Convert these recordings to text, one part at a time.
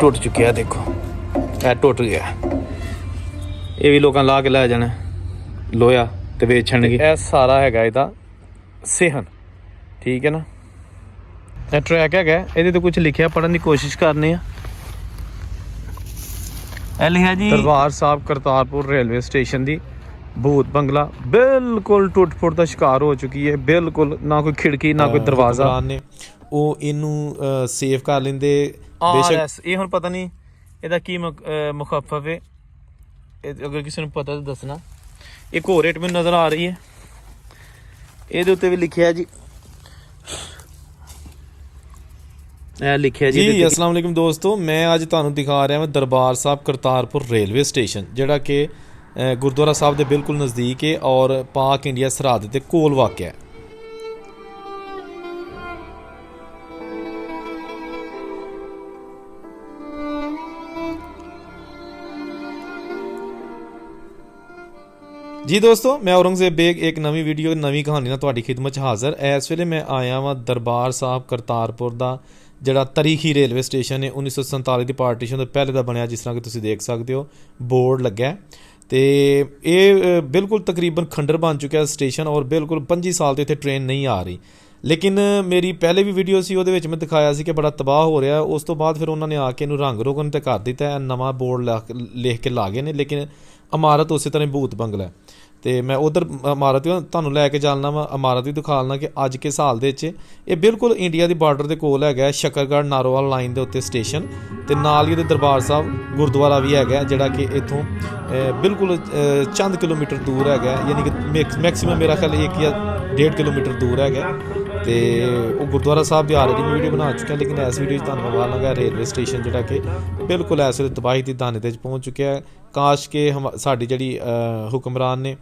टुट चुके हैं। देखो यह टुट गया, ये भी लोग ला के लै जाने लोया तो बेचणगे। यह सारा है इहदा सेहन, ठीक है ना। यह ट्रैक है, ये तो कुछ लिखा पढ़ने की कोशिश करने। लिखा जी दरबार साहब करतारपुर रेलवे स्टेशन की भूत बंगला बिल्कुल टुट फुट का शिकार हो चुकी है। बिल्कुल ना कोई खिड़की ना कोई दरवाजा ने ਉਹ ਇਹਨੂੰ ਸੇਵ ਕਰ ਲੈਂਦੇ। ਬੇਸ਼ੱਕ ਇਹ ਹੁਣ ਪਤਾ ਨਹੀਂ ਇਹਦਾ ਕੀ ਮੁਖੱਫਫ ਹੈ, ਅਗਰ ਕਿਸੇ ਨੂੰ ਪਤਾ ਤਾਂ ਦੱਸਣਾ। ਇੱਕ ਹੋਰ ਰੇਟ ਮੈਨੂੰ ਨਜ਼ਰ ਆ ਰਹੀ ਹੈ, ਇਹਦੇ ਉੱਤੇ ਵੀ ਲਿਖਿਆ ਜੀ, ਇਹ ਲਿਖਿਆ ਜੀ अस्सलाम वालेकुम दोस्तों, मैं ਅੱਜ ਤੁਹਾਨੂੰ ਦਿਖਾ ਰਿਹਾ ਹਾਂ ਦਰਬਾਰ ਸਾਹਿਬ ਕਰਤਾਰਪੁਰ ਰੇਲਵੇ ਸਟੇਸ਼ਨ, ਜਿਹੜਾ ਕਿ ਗੁਰਦੁਆਰਾ ਸਾਹਿਬ ਦੇ ਬਿਲਕੁਲ ਨਜ਼ਦੀਕ ਹੈ ਔਰ ਪਾਕ ਇੰਡੀਆ ਸਰਹੱਦ ਦੇ ਕੋਲ ਵਾਕਿਆ ਹੈ। जी दोस्तों, मैं औरंगजेब बेग एक नवी वीडियो नवी कहानी ਨਾਲ ਤੁਹਾਡੀ ਖਿਦਮਤ 'ਚ ਹਾਜ਼ਰ। ਇਸ ਵੇਲੇ ਮੈਂ ਆਇਆ ਵਾਂ ਦਰਬਾਰ ਸਾਹਿਬ ਕਰਤਾਰਪੁਰ ਦਾ ਜਿਹੜਾ ਤਾਰੀਖੀ ਰੇਲਵੇ ਸਟੇਸ਼ਨ ਹੈ 1947 ਦੀ ਪਾਰਟੀਸ਼ਨ ਤੋਂ ਪਹਿਲੇ ਦਾ ਬਣਿਆ, ਜਿਸ ਤਰ੍ਹਾਂ ਕਿ ਤੁਸੀਂ ਦੇਖ ਸਕਦੇ ਹੋ ਬੋਰਡ ਲੱਗਾ। ਤੇ ਇਹ ਬਿਲਕੁਲ ਤਕਰੀਬਨ ਖੰਡਰ ਬਣ ਚੁੱਕਿਆ ਸਟੇਸ਼ਨ ਔਰ ਬਿਲਕੁਲ 25 ਸਾਲ ਤੋਂ ਇੱਥੇ ਟ੍ਰੇਨ ਨਹੀਂ ਆ ਰਹੀ। ਲੇਕਿਨ ਮੇਰੀ ਪਹਿਲੇ ਵੀ ਵੀਡੀਓ ਸੀ, ਉਹਦੇ ਵਿੱਚ ਮੈਂ ਦਿਖਾਇਆ ਸੀ ਕਿ ਬੜਾ ਤਬਾਹ ਹੋ ਰਿਹਾ। ਉਸ ਤੋਂ ਬਾਅਦ ਫਿਰ ਉਹਨਾਂ ਨੇ ਆ ਕੇ ਇਹਨੂੰ ਰੰਗ ਰੋਗਨ ਤੇ ਕਰ ਦਿੱਤਾ, ਨਵਾਂ ਬੋਰਡ ਲਿਖ ਕੇ ਲਾ ਗਏ ਨੇ। ਲੇਕਿਨ ਇਮਾਰਤ ਉਸੇ ਤਰ੍ਹਾਂ ਭੂਤ ਬੰਗਲਾ। ਤੇ ਮੈਂ ਉਧਰ ਇਮਾਰਤ ਤੁਹਾਨੂੰ ਲੈ ਕੇ ਚੱਲਣਾ ਵਾ, ਇਮਾਰਤ ਵੀ ਦਿਖਾਲਣਾ ਕਿ ਅੱਜ ਕੇ ਸਾਲ ਦੇ ਵਿੱਚ ਇਹ ਬਿਲਕੁਲ ਇੰਡੀਆ ਦੀ ਬਾਰਡਰ ਦੇ ਕੋਲ ਹੈਗਾ, ਸ਼ਕਰਗੜ੍ਹ ਨਾਰੋਵਾਲ ਲਾਈਨ ਦੇ ਉੱਤੇ ਸਟੇਸ਼ਨ। ਤੇ ਨਾਲ ਹੀ ਉਹਦੇ ਦਰਬਾਰ ਸਾਹਿਬ ਗੁਰਦੁਆਰਾ ਵੀ ਹੈਗਾ, ਜਿਹੜਾ ਕਿ ਇੱਥੋਂ ਬਿਲਕੁਲ ਚੰਦ ਕਿਲੋਮੀਟਰ ਦੂਰ ਹੈਗਾ, ਯਾਨੀ ਕਿ ਮੈਕਸੀਮਮ ਮੇਰਾ ਖਿਆਲ 1 ਜਾਂ 1.5 ਕਿਲੋਮੀਟਰ ਦੂਰ ਹੈਗਾ। ਤੇ ਉਹ ਗੁਰਦੁਆਰਾ ਸਾਹਿਬ ਦੀ ਆਲਰੇਡੀ ਮੈਂ ਵੀਡੀਓ ਬਣਾ ਚੁੱਕਿਆ, ਲੇਕਿਨ ਇਸ ਵੀਡੀਓ 'ਚ ਤੁਹਾਨੂੰ ਵਿਖਾ ਲਾਂਗਾ ਰੇਲਵੇ ਸਟੇਸ਼ਨ, ਜਿਹੜਾ ਕਿ ਬਿਲਕੁਲ ਇਸ ਵੇਲੇ ਤਬਾਹੀ ਦੀ ਦਾਨੇ 'ਤੇ ਪਹੁੰਚ ਚੁੱਕਿਆ। ਕਾਸ਼ ਕਿ ਸਾਡੀ ਜਿਹੜੀ ਹੁਕਮਰਾਨ ਨੇ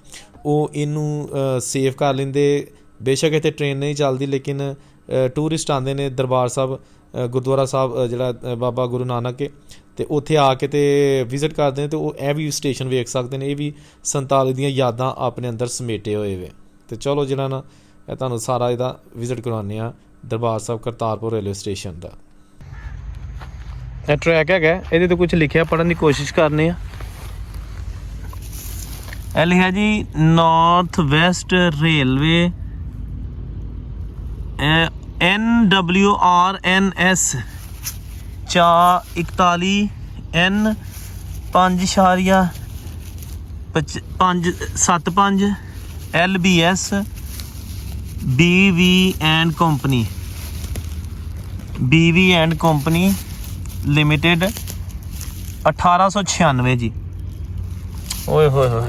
ਉਹ ਇਹਨੂੰ ਸੇਵ ਕਰ ਲੈਂਦੇ। ਬੇਸ਼ੱਕ ਇੱਥੇ ਟ੍ਰੇਨ ਨਹੀਂ ਚੱਲਦੀ, ਲੇਕਿਨ ਟੂਰਿਸਟ ਆਉਂਦੇ ਨੇ ਦਰਬਾਰ ਸਾਹਿਬ ਗੁਰਦੁਆਰਾ ਸਾਹਿਬ ਜਿਹੜਾ ਬਾਬਾ ਗੁਰੂ ਨਾਨਕ ਹੈ, ਅਤੇ ਉੱਥੇ ਆ ਕੇ ਤੇ ਵਿਜ਼ਿਟ ਕਰਦੇ ਨੇ, ਅਤੇ ਉਹ ਇਹ ਵੀ ਸਟੇਸ਼ਨ ਵੇਖ ਸਕਦੇ ਨੇ। ਇਹ ਵੀ 47 ਦੀਆਂ ਯਾਦਾਂ ਆਪਣੇ ਅੰਦਰ ਸਮੇਟੇ ਹੋਏ ਵੇ। ਅਤੇ ਚਲੋ ਜਿਹੜਾ ਨਾ ਇਹ ਤੁਹਾਨੂੰ ਸਾਰਾ ਇਹਦਾ ਵਿਜ਼ਿਟ ਕਰਵਾਉਂਦੇ ਹਾਂ ਦਰਬਾਰ ਸਾਹਿਬ ਕਰਤਾਰਪੁਰ ਰੇਲਵੇ ਸਟੇਸ਼ਨ ਦਾ। ਇਹ ਟਰੈਕ ਹੈਗਾ, ਇਹਦੇ 'ਤੇ ਕੁਛ ਲਿਖਿਆ ਪੜ੍ਹਨ ਦੀ ਕੋਸ਼ਿਸ਼ ਕਰਨੇ ਆ। ਇਹ ਲਿਖਿਆ ਜੀ north West railway NWRNS 441 N 5.575 LBS BV and Company Limited 1896 जी। ओए होए होए,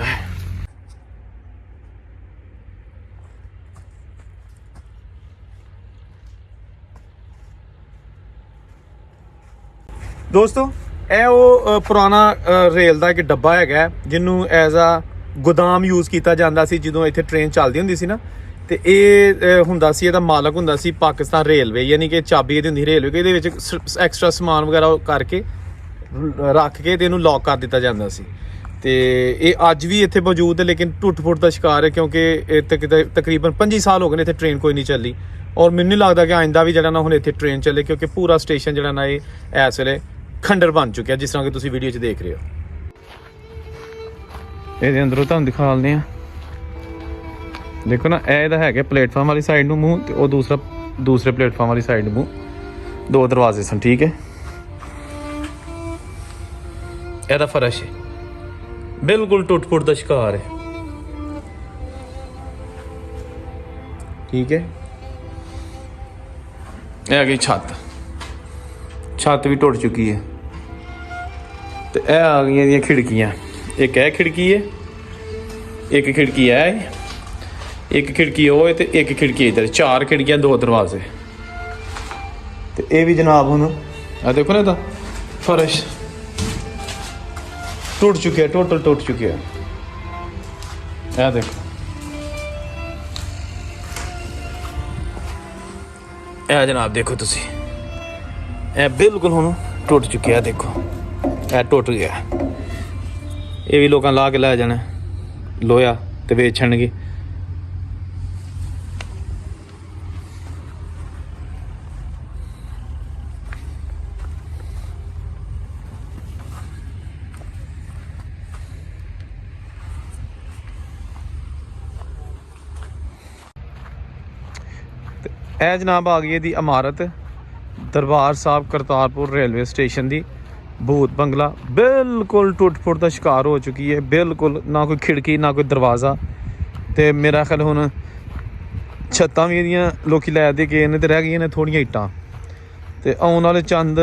ਦੋਸਤੋ ਇਹ ਉਹ ਪੁਰਾਣਾ ਰੇਲ ਦਾ ਇੱਕ ਡੱਬਾ ਹੈਗਾ, ਜਿਹਨੂੰ ਐਜ਼ ਆ ਗੋਦਾਮ ਯੂਜ਼ ਕੀਤਾ ਜਾਂਦਾ ਸੀ ਜਦੋਂ ਇੱਥੇ ਟ੍ਰੇਨ ਚੱਲਦੀ ਹੁੰਦੀ ਸੀ ਨਾ। ਤੇ ਇਹ ਹੁੰਦਾ ਸੀ, ਇਹਦਾ ਮਾਲਕ ਹੁੰਦਾ ਸੀ ਪਾਕਿਸਤਾਨ ਰੇਲਵੇ, ਯਾਨੀ ਕਿ ਚਾਬੀ ਇਹਦੀ ਹੁੰਦੀ ਰੇਲਵੇ, ਕਿ ਇਹਦੇ ਵਿੱਚ ਐਕਸਟਰਾ ਸਮਾਨ ਵਗੈਰਾ ਕਰਕੇ ਰੱਖ ਕੇ ਤੇ ਇਹਨੂੰ ਲੌਕ ਕਰ ਦਿੱਤਾ ਜਾਂਦਾ ਸੀ। ਤੇ ਇਹ ਅੱਜ ਵੀ ਇੱਥੇ ਮੌਜੂਦ ਹੈ, ਲੇਕਿਨ ਟੁੱਟ ਫੁੱਟ ਦਾ ਸ਼ਿਕਾਰ ਹੈ, ਕਿਉਂਕਿ ਇਹ ਤਕਰੀਬਨ 25 ਸਾਲ ਹੋ ਗਏ ਨੇ ਇੱਥੇ ਟ੍ਰੇਨ ਕੋਈ ਨਹੀਂ ਚੱਲੀ। ਔਰ ਮੈਨੂੰ ਨਹੀਂ ਲੱਗਦਾ ਕਿ ਆਇੰਦਾ ਵੀ ਜਿਹੜਾ ਨਾ ਹੁਣ ਇੱਥੇ ਟ੍ਰੇਨ ਚੱਲੇ, ਕਿਉਂਕਿ ਪੂਰਾ ਸਟੇਸ਼ਨ ਜਿਹੜਾ ਨਾ ਇਹ ਇਸ ਵੇਲੇ ਖੰਡਰ ਬਣ ਚੁੱਕਿਆ, ਜਿਸ ਤਰ੍ਹਾਂ ਕਿ ਤੁਸੀਂ ਵੀਡੀਓ 'ਚ ਦੇਖ ਰਹੇ ਹੋ। ਇਹਦੇ ਅੰਦਰੋਂ ਤੁਹਾਨੂੰ ਦਿਖਾ ਲੈਂਦੇ ਹਾਂ। ਦੇਖੋ ਨਾ, ਇਹ ਇਹਦਾ ਹੈਗਾ ਪਲੇਟਫਾਰਮ ਵਾਲੀ ਸਾਈਡ ਨੂੰ ਮੂੰਹ, ਤੇ ਉਹ ਦੂਸਰੇ ਪਲੇਟਫਾਰਮ ਵਾਲੀ ਸਾਈਡ ਨੂੰ ਮੂੰਹ। 2 ਦਰਵਾਜ਼ੇ ਸਨ, ਠੀਕ ਹੈ। ਇਹਦਾ ਫਰਸ਼ ਹੈ ਬਿਲਕੁਲ ਟੁੱਟ ਫੁੱਟ ਦਾ ਸ਼ਿਕਾਰ ਹੈ, ਠੀਕ ਹੈ। ਇਹ ਆ ਗਈ ਛੱਤ ਵੀ ਟੁੱਟ ਚੁੱਕੀ ਹੈ। ਤੇ ਇਹ ਆ ਗਈਆਂ ਇਹਦੀਆਂ ਖਿੜਕੀਆਂ, ਇੱਕ ਇਹ ਖਿੜਕੀ ਹੈ, ਇੱਕ ਖਿੜਕੀ ਹੈ, ਇੱਕ ਖਿੜਕੀ ਉਹ ਹੈ, ਤੇ ਇੱਕ ਖਿੜਕੀ ਇੱਧਰ। 4 ਖਿੜਕੀਆਂ 2 ਦਰਵਾਜ਼ੇ। ਤੇ ਇਹ ਵੀ ਜਨਾਬ ਹੁਣ ਆ ਦੇਖੋ ਨਾ, ਇਹਦਾ ਫਰਸ਼ टूट चुके हैं, टोटल टूट चुके हैं। यह देखो, यह जनाब देखो तुसी, यह बिल्कुल हुण टूट चुके हैं। देखो यह टूट गया, ये भी लोग ला के लै जाने लोया ते बेचणगे। ਇਹ ਜਨਾਬ ਆ ਗਈ ਇਹਦੀ ਇਮਾਰਤ ਦਰਬਾਰ ਸਾਹਿਬ ਕਰਤਾਰਪੁਰ ਰੇਲਵੇ ਸਟੇਸ਼ਨ ਦੀ। भूत बंगला बिल्कुल टुट फुट का शिकार हो चुकी है, बिल्कुल ना कोई खिड़की ना कोई दरवाज़ा। तो मेरा ख्याल हुण छत्तां भी इहदियां लोकी लै दे गए ने ते रह गई ने थोड़ियां इट्टां, ते आउण वाले चंद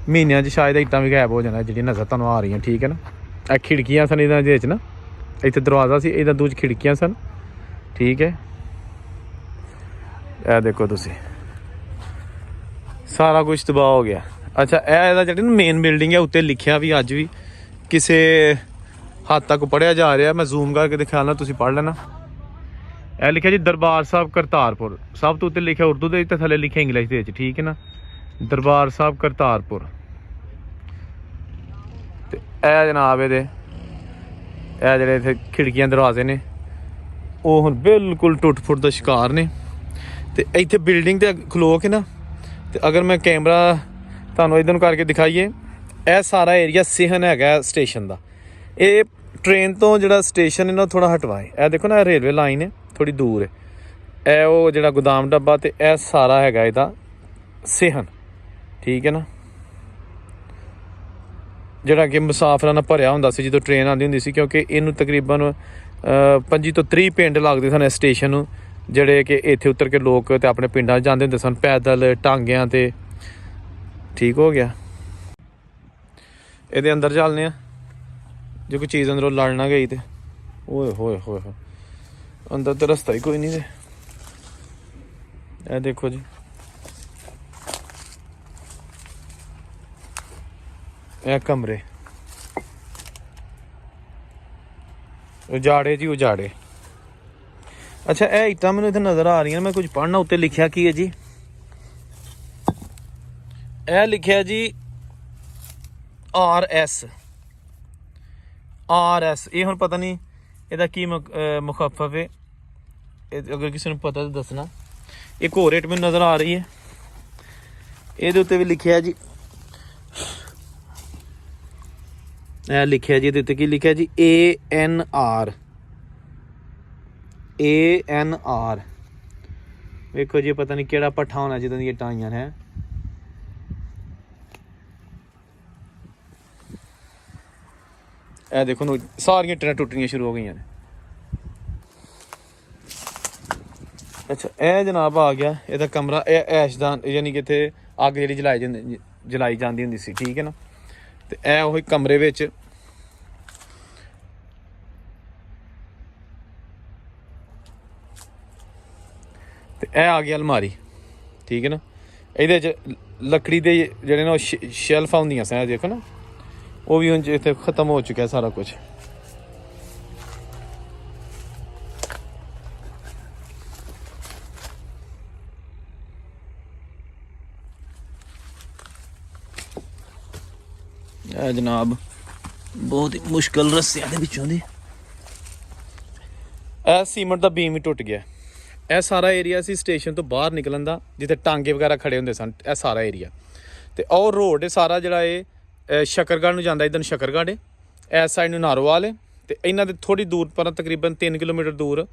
महीनों शायद इट्टां भी गायब हो जाना जिहड़ियां नज़र तुहानूं आ रही ठीक है ना। ਇਹ खिड़कियां सन इहदे विच ना, इत्थे दरवाज़ा सी, इहदा दूज खिड़कियां सन ठीक है। ਇਹ देखो तुसीं सारा कुछ तबाह हो गया। अच्छा ਇਹਦਾ ਜਿਹੜੀ ਮੇਨ ਬਿਲਡਿੰਗ ਹੈ ਉੱਤੇ ਲਿਖਿਆ ਵੀ ਅੱਜ ਵੀ ਕਿਸੇ ਹੱਦ ਤੱਕ ਪੜ੍ਹਿਆ ਜਾ ਰਿਹਾ। ਮੈਂ ਜ਼ੂਮ ਕਰਕੇ ਦਿਖਾ ਲਾਂ, ਤੁਸੀਂ ਪੜ੍ਹ ਲੈਣਾ। ਇਹ ਲਿਖਿਆ ਜੀ ਦਰਬਾਰ ਸਾਹਿਬ ਕਰਤਾਰਪੁਰ, ਸਭ ਤੋਂ ਉੱਤੇ ਲਿਖਿਆ ਉਰਦੂ ਦੇ ਤੇ ਥੱਲੇ ਲਿਖਿਆ ਇੰਗਲਿਸ਼ ਦੇ ਵਿੱਚ ਠੀਕ ਹੈ ਨਾ, ਦਰਬਾਰ ਸਾਹਿਬ ਕਰਤਾਰਪੁਰ। ਤੇ ਇਹ ਜਨਾਬ ਇਹਦੇ ਇਹ ਜਿਹੜੇ ਇੱਥੇ ਖਿੜਕੀਆਂ ਦਰਵਾਜ਼ੇ ਨੇ ਉਹ ਹੁਣ ਬਿਲਕੁਲ ਟੁੱਟ ਫੁੱਟ ਦਾ ਸ਼ਿਕਾਰ ਨੇ। ਤੇ ਇੱਥੇ ਬਿਲਡਿੰਗ ਤੇ ਖਲੋ ਕੇ ਨਾ, ਤੇ ਅਗਰ ਮੈਂ ਕੈਮਰਾ ਤੁਹਾਨੂੰ ਇੱਧਰ ਨੂੰ ਕਰਕੇ ਦਿਖਾਈਏ, ਇਹ ਸਾਰਾ ਏਰੀਆ ਸਿਹਨ ਹੈਗਾ ਸਟੇਸ਼ਨ ਦਾ। ਇਹ ਟ੍ਰੇਨ ਤੋਂ ਜਿਹੜਾ ਸਟੇਸ਼ਨ ਹੈ ਨਾ ਥੋੜ੍ਹਾ ਹਟਵਾਏ, ਇਹ ਦੇਖੋ ਨਾ ਰੇਲਵੇ ਲਾਈਨ ਹੈ ਥੋੜ੍ਹੀ ਦੂਰ ਹੈ, ਇਹ ਉਹ ਜਿਹੜਾ ਗੋਦਾਮ ਡੱਬਾ ਤੇ ਇਹ ਸਾਰਾ ਹੈਗਾ ਇਹਦਾ ਸਿਹਨ ਠੀਕ ਹੈ ਨਾ, ਜਿਹੜਾ ਕਿ ਮੁਸਾਫਰਾਂ ਨਾਲ ਭਰਿਆ ਹੁੰਦਾ ਸੀ ਜਦੋਂ ਟ੍ਰੇਨ ਆਉਂਦੀ ਹੁੰਦੀ ਸੀ, ਕਿਉਂਕਿ ਇਹਨੂੰ ਤਕਰੀਬਨ 25 ਤੋਂ 30 ਪਿੰਡ ਲੱਗਦੇ ਸਨ ਇਸ ਸਟੇਸ਼ਨ ਨੂੰ, ਜਿਹੜੇ ਕਿ ਇੱਥੇ ਉਤਰ ਕੇ ਲੋਕ ਤੇ ਆਪਣੇ ਪਿੰਡਾਂ 'ਚ ਜਾਂਦੇ ਹੁੰਦੇ ਸਨ ਪੈਦਲ ਟਾਂਗਿਆਂ ਤੇ। ठीक हो गया, ਇਹਦੇ ਅੰਦਰ ਚੱਲਨੇ ਆ ਜੇ ਕੋਈ ਚੀਜ਼ ਅੰਦਰੋਂ ਲੜ ਨਾ ਗਈ ਤੇ। ਓਏ ਹੋਏ ਹੋਏ ਅੰਦਰ ਤਾਂ ਰਸਤਾ ਹੀ ਕੋਈ ਨਹੀਂ ਤੇ। ਇਹ ਦੇਖੋ ਜੀ ਇਹ ਕਮਰੇ ਉਜਾੜੇ ਜੀ ਉਜਾੜੇ। ਅੱਛਾ ਇਹ ਇੱਟਾਂ ਮੈਨੂੰ ਇੱਥੇ ਨਜ਼ਰ ਆ ਰਹੀਆਂ, ਮੈਂ ਕੁਝ ਪੜ੍ਹਨਾ ਉੱਤੇ ਲਿਖਿਆ ਕੀ ਹੈ ਜੀ। ਇਹ ਲਿਖਿਆ ਜੀ RS ਇਹ ਹੁਣ ਪਤਾ ਨਹੀਂ ਇਹਦਾ ਕੀ ਮੁਖੱਫਫ ਹੈ, ਅਗਰ ਕਿਸੇ ਨੂੰ ਪਤਾ ਤਾਂ ਦੱਸਣਾ। ਇੱਕ ਹੋਰ ਰੇਟ ਮੈਨੂੰ ਨਜ਼ਰ ਆ ਰਹੀ ਹੈ, ਇਹਦੇ ਉੱਤੇ ਵੀ ਲਿਖਿਆ ਜੀ, ਇਹ ਲਿਖਿਆ ਜੀ ਇਹਦੇ ਉੱਤੇ ਕੀ ਲਿਖਿਆ ਜੀ ANR ਵੇਖੋ ਜੀ ਪਤਾ ਨਹੀਂ ਕਿਹੜਾ ਭੱਠਾ ਹੋਣਾ ਜਿੱਦਾਂ ਦੀਆਂ ਇੱਟਾਂ ਆਈਆਂ ਹੈ। ਇਹ ਦੇਖੋ ਸਾਰੀਆਂ ਟਰੇਨਾਂ ਟੁੱਟਣੀਆਂ ਸ਼ੁਰੂ ਹੋ ਗਈਆਂ ਨੇ। ਅੱਛਾ ਇਹ ਜਨਾਬ ਆ ਗਿਆ ਇਹਦਾ ਕਮਰਾ, ਇਹ ਐਸ਼ਦਾਨ ਯਾਨੀ ਕਿ ਇੱਥੇ ਅੱਗ ਜਿਹੜੀ ਜਲਾਈ ਜਾਂਦੀ ਹੁੰਦੀ ਸੀ ਠੀਕ ਹੈ ਨਾ। ਤੇ ਇਹ ਉਹੀ ਕਮਰੇ ਵਿੱਚ ਤੇ ਇਹ ਆ ਗਿਆ ਅਲਮਾਰੀ ਠੀਕ ਹੈ ਨਾ। ਇਹਦੇ 'ਚ ਲੱਕੜੀ ਦੇ ਜਿਹੜੇ ਨਾ ਸ਼ੈਲਫਾਂ ਹੁੰਦੀਆਂ ਸਨ, ਦੇਖੋ ਨਾ ਉਹ ਵੀ ਹੁਣ ਇੱਥੇ ਖਤਮ ਹੋ ਚੁੱਕਿਆ ਸਾਰਾ ਕੁਝ। ਇਹ ਜਨਾਬ ਬਹੁਤ ਹੀ ਮੁਸ਼ਕਲ ਰਸਤਿਆਂ ਦੇ ਵਿੱਚੋਂ ਦੀ ਇਹ ਸੀਮੈਂਟ ਦਾ ਬੀਮ ਹੀ ਟੁੱਟ ਗਿਆ। ਇਹ ਸਾਰਾ ਏਰੀਆ ਸੀ ਸਟੇਸ਼ਨ ਤੋਂ ਬਾਹਰ ਨਿਕਲਣ ਦਾ, ਜਿੱਥੇ ਟਾਂਗੇ ਵਗੈਰਾ ਖੜੇ ਹੁੰਦੇ ਸਨ, ਇਹ ਸਾਰਾ ਏਰੀਆ। ਤੇ ਉਹ ਰੋਡ ਹੈ ਸਾਰਾ ਜਿਹੜਾ ਇਹ ਸ਼ਕਰਗੜ੍ਹ ਨੂੰ ਜਾਂਦਾ, ਇੱਧਰ ਸ਼ਕਰਗੜ੍ਹ ਹੈ, ਇਸ ਸਾਈਡ ਨੂੰ ਨਾਰੋਵਾਲ ਹੈ। ਤੇ ਇਹਨਾਂ ਦੇ ਥੋੜ੍ਹੀ ਦੂਰ ਪਰ ਤਕਰੀਬਨ 3 ਕਿਲੋਮੀਟਰ ਦੂਰ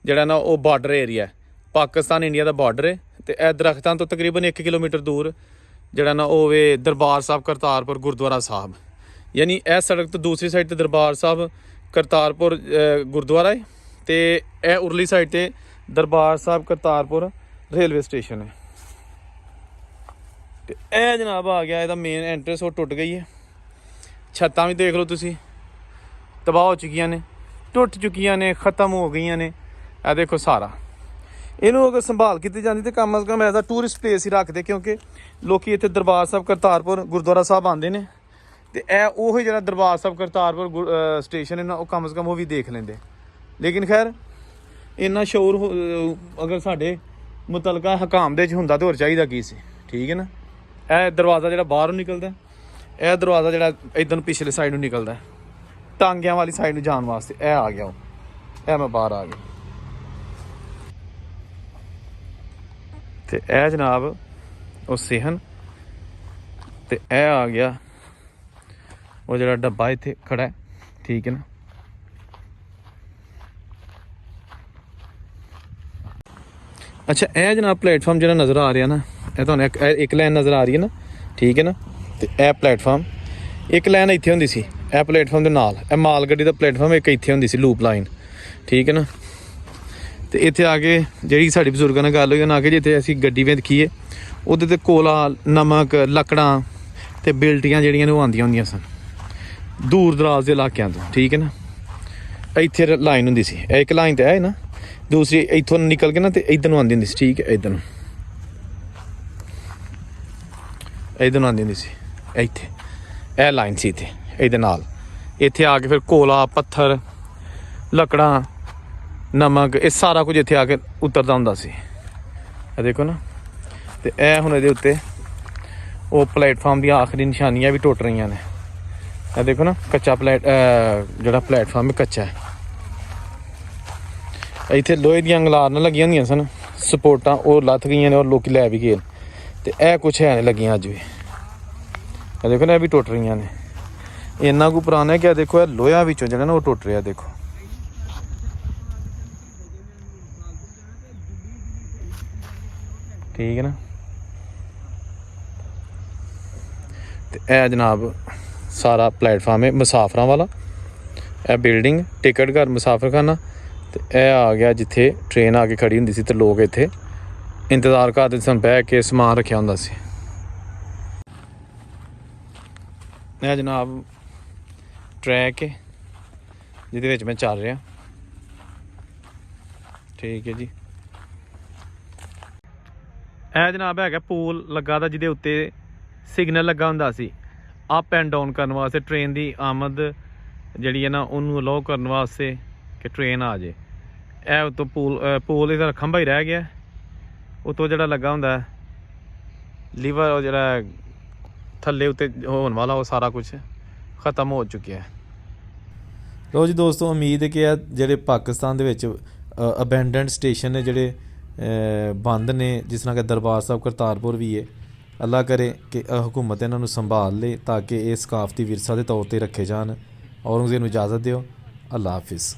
ਜਿਹੜਾ ਨਾ ਉਹ ਬਾਰਡਰ ਏਰੀਆ ਹੈ, ਪਾਕਿਸਤਾਨ ਇੰਡੀਆ ਦਾ ਬਾਰਡਰ ਹੈ। ਤੇ ਇਹ ਦਰਖਤਾਂ ਤੋਂ ਤਕਰੀਬਨ 1 ਕਿਲੋਮੀਟਰ ਦੂਰ ਜਿਹੜਾ ਨਾ ਉਹ ਵੇ ਦਰਬਾਰ ਸਾਹਿਬ ਕਰਤਾਰਪੁਰ ਗੁਰਦੁਆਰਾ ਸਾਹਿਬ, ਯਾਨੀ ਇਹ ਸੜਕ ਤੋਂ ਦੂਸਰੀ ਸਾਈਡ ਤੇ ਦਰਬਾਰ ਸਾਹਿਬ ਕਰਤਾਰਪੁਰ ਗੁਰਦੁਆਰਾ ਹੈ, ਤੇ ਇਹ ਉਰਲੀ ਸਾਈਡ ਤੇ ਦਰਬਾਰ ਸਾਹਿਬ ਕਰਤਾਰਪੁਰ ਰੇਲਵੇ ਸਟੇਸ਼ਨ ਹੈ। ਤੇ ਇਹ ਜਨਾਬ ਆ ਗਿਆ ਇਹਦਾ ਮੇਨ ਐਂਟਰੈਂਸ, ਉਹ ਟੁੱਟ ਗਈ ਹੈ। ਛੱਤਾਂ ਵੀ ਦੇਖ ਲਓ ਤੁਸੀਂ ਤਬਾਹ ਹੋ ਚੁੱਕੀਆਂ ਨੇ, ਟੁੱਟ ਚੁੱਕੀਆਂ ਨੇ, ਖਤਮ ਹੋ ਗਈਆਂ ਨੇ। ਇਹ ਦੇਖੋ ਸਾਰਾ ਇਹਨੂੰ ਅਗਰ ਸੰਭਾਲ ਕੀਤੀ ਜਾਂਦੀ ਤੇ ਕਮ ਅਜ਼ ਕਮ ਐਜ਼ ਅ ਟੂਰਿਸਟ ਪਲੇਸ ਹੀ ਰੱਖਦੇ, ਕਿਉਂਕਿ ਲੋਕੀ ਇੱਥੇ ਦਰਬਾਰ ਸਾਹਿਬ ਕਰਤਾਰਪੁਰ ਗੁਰਦੁਆਰਾ ਸਾਹਿਬ ਆਉਂਦੇ ਨੇ। ਤੇ ਇਹ ਉਹੀ ਜਿਹੜਾ ਦਰਬਾਰ ਸਾਹਿਬ ਕਰਤਾਰਪੁਰ ਸਟੇਸ਼ਨ ਹੈ ਨਾ, ਉਹ ਕਮ ਅਜ਼ ਕਮ ਉਹ ਵੀ ਦੇਖ ਲੈਂਦੇ। ਲੇਕਿਨ ਖੈਰ ਇੰਨਾ ਸ਼ੌਰ ਅਗਰ ਸਾਡੇ ਮੁਤਲਕਾ ਹਕਾਮ ਦੇ 'ਚ ਹੁੰਦਾ ਤਾਂ ਹੋਰ ਚਾਹੀਦਾ ਕੀ ਸੀ, ਠੀਕ ਹੈ ਨਾ। ਇਹ ਦਰਵਾਜ਼ਾ ਜਿਹੜਾ ਬਾਹਰੋਂ ਨਿਕਲਦਾ, ਇਹ ਦਰਵਾਜ਼ਾ ਜਿਹੜਾ ਇੱਧਰ ਨੂੰ ਪਿਛਲੇ ਸਾਈਡ ਨੂੰ ਨਿਕਲਦਾ ਟਾਂਗਿਆਂ ਵਾਲੀ ਸਾਈਡ ਨੂੰ ਜਾਣ ਵਾਸਤੇ, ਇਹ ਆ ਗਿਆ ਉਹ, ਇਹ ਮੈਂ ਬਾਹਰ ਆ ਗਿਆ। ਤੇ ਇਹ ਜਨਾਬ ਉਹ ਸਿਹਨ, ਤੇ ਇਹ ਆ ਗਿਆ ਉਹ ਜਿਹੜਾ ਡੱਬਾ ਇੱਥੇ ਖੜਾ ਹੈ, ਠੀਕ ਹੈ ਨਾ। ਅੱਛਾ ਇਹ ਜਨਾਬ ਪਲੇਟਫਾਰਮ ਜਿਹੜਾ ਨਜ਼ਰ ਆ ਰਿਹਾ ਨਾ, ਇਹ ਤੁਹਾਨੂੰ ਇੱਕ ਲਾਈਨ ਨਜ਼ਰ ਆ ਰਹੀ ਹੈ ਨਾ, ਠੀਕ ਹੈ ਨਾ। ਤੇ ਇਹ ਪਲੇਟਫਾਰਮ ਇੱਕ ਲਾਈਨ ਇੱਥੇ ਹੁੰਦੀ ਸੀ, ਇਹ ਪਲੇਟਫਾਰਮ ਦੇ ਨਾਲ ਇਹ ਮਾਲ ਗੱਡੀ ਦਾ ਪਲੇਟਫਾਰਮ ਇੱਕ ਇੱਥੇ ਹੁੰਦੀ ਸੀ ਲੂਪ ਲਾਈਨ, ਠੀਕ ਹੈ ਨਾ। ਤੇ ਇੱਥੇ ਆ ਕੇ ਜਿਹੜੀ ਸਾਡੀ ਬਜ਼ੁਰਗਾਂ ਨਾਲ ਗੱਲ ਹੋਈ ਉਹਨਾਂ ਆ ਕੇ ਜਿੱਥੇ ਅਸੀਂ ਗੱਡੀ ਵੇਖੀਏ ਉਹਦੇ ਤੇ ਕੋਲਾ, ਨਮਕ, ਲੱਕੜਾਂ ਤੇ ਬਿਲਟੀਆਂ ਜਿਹੜੀਆਂ ਨੇ ਉਹ ਆਉਂਦੀਆਂ ਹੁੰਦੀਆਂ ਸਨ ਦੂਰ ਦਰਾਜ਼ ਦੇ ਇਲਾਕਿਆਂ ਤੋਂ, ਠੀਕ ਹੈ ਨਾ। ਇੱਥੇ ਲਾਈਨ ਹੁੰਦੀ ਸੀ, ਇਹ ਇੱਕ ਲਾਈਨ ਤੇ ਹੈ ਨਾ, ਦੂਸਰੀ ਇੱਥੋਂ ਨਿਕਲ ਕੇ ਨਾ ਤੇ ਇੱਧਰ ਨੂੰ ਆਉਂਦੀ ਹੁੰਦੀ ਸੀ, ਠੀਕ ਹੈ। ਇੱਧਰ ਨੂੰ ਆਉਂਦੀ ਹੁੰਦੀ ਸੀ, ਇੱਥੇ ਇਹ ਲਾਈਨ ਸੀ ਇੱਥੇ ਇਹਦੇ ਨਾਲ। ਇੱਥੇ ਆ ਕੇ ਫਿਰ ਕੋਲਾ, ਪੱਥਰ, ਲੱਕੜਾਂ, ਨਮਕ, ਇਹ ਸਾਰਾ ਕੁਝ ਇੱਥੇ ਆ ਕੇ ਉਤਰਦਾ ਹੁੰਦਾ ਸੀ। ਇਹ ਦੇਖੋ ਨਾ। ਤੇ ਇਹ ਹੁਣ ਇਹਦੇ ਉੱਤੇ ਉਹ ਪਲੇਟਫਾਰਮ ਦੀਆਂ ਆਖਰੀ ਨਿਸ਼ਾਨੀਆਂ ਵੀ ਟੁੱਟ ਰਹੀਆਂ ਨੇ। ਇਹ ਦੇਖੋ ਨਾ, ਕੱਚਾ ਜਿਹੜਾ ਪਲੇਟਫਾਰਮ ਕੱਚਾ ਹੈ। ਇੱਥੇ ਲੋਹੇ ਦੀਆਂ ਅੰਗਲਾਰਾਂ ਲੱਗੀਆਂ ਹੁੰਦੀਆਂ ਸਨ, ਸਪੋਰਟਾਂ ਉਹ ਲੱਥ ਗਈਆਂ ਨੇ ਔਰ ਲੋਕੀ ਲੈ ਵੀ ਗਏ। ਤੇ ਇਹ ਕੁਛ ਹੈ ਨੇ ਲੱਗੀਆਂ ਅੱਜ ਵੀ। ਇਹ ਦੇਖੋ ਨਾ, ਇਹ ਵੀ ਟੁੱਟ ਰਹੀਆਂ ਨੇ। ਇੰਨਾ ਕੁ ਪੁਰਾਣਾ ਹੈ ਕਿ ਦੇਖੋ ਇਹ ਲੋਹਾ ਵਿੱਚੋਂ ਜਿਹੜਾ ਨਾ ਉਹ ਟੁੱਟ ਰਿਹਾ, ਦੇਖੋ। ਠੀਕ ਹੈ ਨਾ। ਤੇ ਇਹ ਜਨਾਬ ਸਾਰਾ ਪਲੇਟਫਾਰਮ ਹੈ ਮੁਸਾਫਰਾਂ ਵਾਲਾ। ਇਹ ਬਿਲਡਿੰਗ ਟਿਕਟ ਘਰ, ਮੁਸਾਫਰਖਾਨਾ। ਤੇ ਇਹ ਆ ਗਿਆ ਜਿੱਥੇ ਟ੍ਰੇਨ ਆ ਕੇ ਖੜੀ ਹੁੰਦੀ ਸੀ ਤੇ ਲੋਕ ਇੱਥੇ ਇੰਤਜ਼ਾਰ ਕਰਦੇ ਸਨ, ਬਹਿ ਕੇ ਸਮਾਨ ਰੱਖਿਆ ਹੁੰਦਾ ਸੀ। ਇਹ ਜਨਾਬ ਟਰੈਕ ਹੈ ਜਿਹਦੇ ਵਿੱਚ ਮੈਂ ਚੱਲ ਰਿਹਾ, ਠੀਕ ਹੈ ਜੀ। ਇਹ ਜਨਾਬ ਹੈਗਾ ਪੂਲ ਲੱਗਾ ਦਾ ਜਿਹਦੇ ਉੱਤੇ ਸਿਗਨਲ ਲੱਗਾ ਹੁੰਦਾ ਸੀ ਅਪ ਐਂਡ ਡਾਊਨ ਕਰਨ ਵਾਸਤੇ, ਟ੍ਰੇਨ ਦੀ ਆਮਦ ਜਿਹੜੀ ਹੈ ਨਾ ਉਹਨੂੰ ਅਲਾਓ ਕਰਨ ਵਾਸਤੇ ਕਿ ਟ੍ਰੇਨ ਆ ਜਾਏ। ਇਹ ਉੱਤੋਂ ਪੂਲ ਇਹਦਾ ਖੰਭਾ ਹੀ ਰਹਿ ਗਿਆ, ਉੱਤੋਂ ਜਿਹੜਾ ਲੱਗਾ ਹੁੰਦਾ ਲੀਵਰ ਉਹ ਜਿਹੜਾ ਥੱਲੇ ਉੱਤੇ ਹੋਣ ਵਾਲਾ ਉਹ ਸਾਰਾ ਕੁਝ ਖ਼ਤਮ ਹੋ ਚੁੱਕਿਆ। ਲੋ ਜੀ ਦੋਸਤੋ, ਉਮੀਦ ਹੈ ਕਿ ਇਹ ਜਿਹੜੇ ਪਾਕਿਸਤਾਨ ਦੇ ਵਿੱਚ ਅਬੈਂਡਨਡ ਸਟੇਸ਼ਨ ਨੇ ਜਿਹੜੇ ਬੰਦ ਨੇ, ਜਿਸ ਤਰ੍ਹਾਂ ਕਿ ਦਰਬਾਰ ਸਾਹਿਬ ਕਰਤਾਰਪੁਰ ਵੀ ਹੈ, ਅੱਲਾ ਕਰੇ ਕਿ ਹੁਕੂਮਤ ਇਹਨਾਂ ਨੂੰ ਸੰਭਾਲ ਲੇ ਤਾਂ ਕਿ ਇਹ ਸਕਾਫਤੀ ਵਿਰਸਾ ਦੇ ਤੌਰ 'ਤੇ ਰੱਖੇ ਜਾਣ। ਔਰੰਗਜ਼ੇਬ ਨੂੰ ਇਜਾਜ਼ਤ ਦਿਓ। ਅੱਲਾ ਹਾਫਿਜ਼।